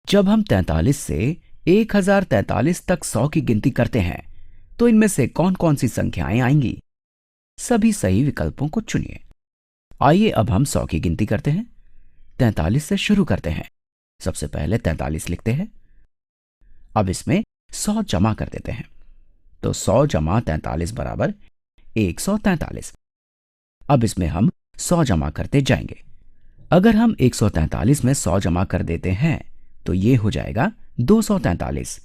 जब हम 43 से 1043 तक 100 की गिनती करते हैं तो इनमें से कौन कौन सी संख्याएं आएंगी? सभी सही विकल्पों को चुनिए। आइए अब हम 100 की गिनती करते हैं। 43 से शुरू करते हैं। सबसे पहले 43 लिखते हैं। अब इसमें 100 जमा कर देते हैं। तो 100 जमा 43 बराबर 143। अब इसमें हम 100 जमा करते जाएंगे। अगर हम 143 में 100 जमा कर देते हैं तो ये हो जाएगा 243।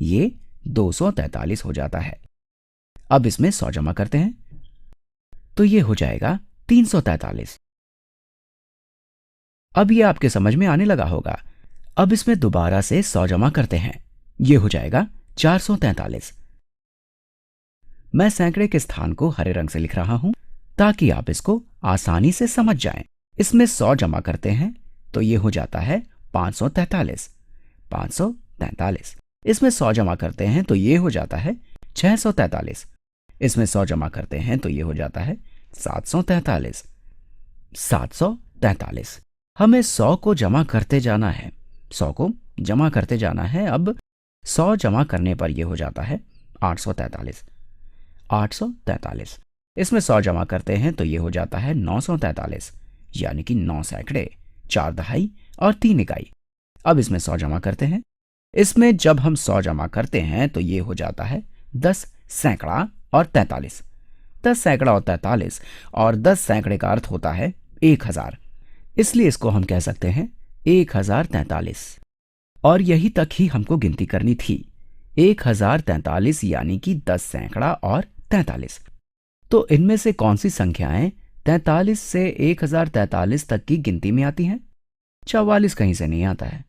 ये 243 हो जाता है। अब इसमें 100 जमा करते हैं तो ये हो जाएगा 343। अब ये आपके समझ में आने लगा होगा। अब इसमें दोबारा से 100 जमा करते हैं। ये हो जाएगा 443। मैं सैकड़े के स्थान को हरे रंग से लिख रहा हूं ताकि आप इसको आसानी से समझ जाएं। इसमें 100 जमा करते हैं तो ये हो जाता है 543। 543। इसमें 100 जमा करते हैं तो ये हो जाता है 643। इसमें 100 जमा करते हैं तो ये हो जाता है 743। 743। हमें 100 को जमा करते जाना है। 100 को जमा करते जाना है। अब 100 जमा करने पर यह हो जाता है 843। 843। इसमें 100 जमा करते हैं तो यह हो जाता है 943, यानी कि 9 सैकड़े, 4 दहाई और 3 इकाई। अब इसमें 100 जमा करते हैं। इसमें जब हम 100 जमा करते हैं तो यह हो जाता है 10 सैकड़ा और 43। 10 सैकड़ा और 43 और 10 सैकड़े का अर्थ होता है 1000। इसलिए इसको हम कह सकते हैं 1043। और यही तक ही हमको गिनती करनी थी। 1043 यानी कि 10 सैकड़ा और 43। तो इनमें से कौन सी संख्याएं 43 से 1043 तक की गिनती में आती हैं? 44 कहीं से नहीं आता है।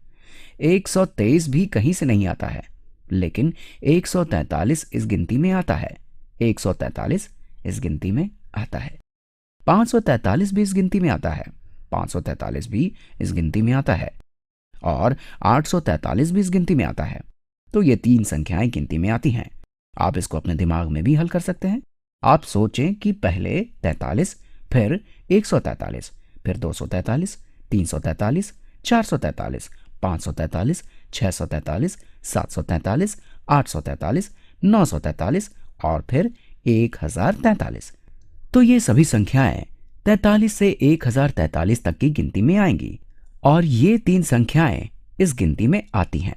123 भी कहीं से नहीं आता है, लेकिन 143 इस गिनती में आता है। 143 इस गिनती में आता है। 543 भी इस गिनती में आता है। 543 भी इस गिनती में आता है। और 843 भी इस गिनती में आता है। तो ये 3 संख्याएं गिनती में आती हैं। आप इसको अपने दिमाग में भी हल कर सकते हैं। आप सोचें कि पहले 43, फिर 143, फिर 243, 343, 443, 543, 643, 743, 843, 943 और फिर 1043। तो ये सभी संख्याएं 43 से 1043 तक की गिनती में आएंगी और ये 3 संख्याएं इस गिनती में आती हैं।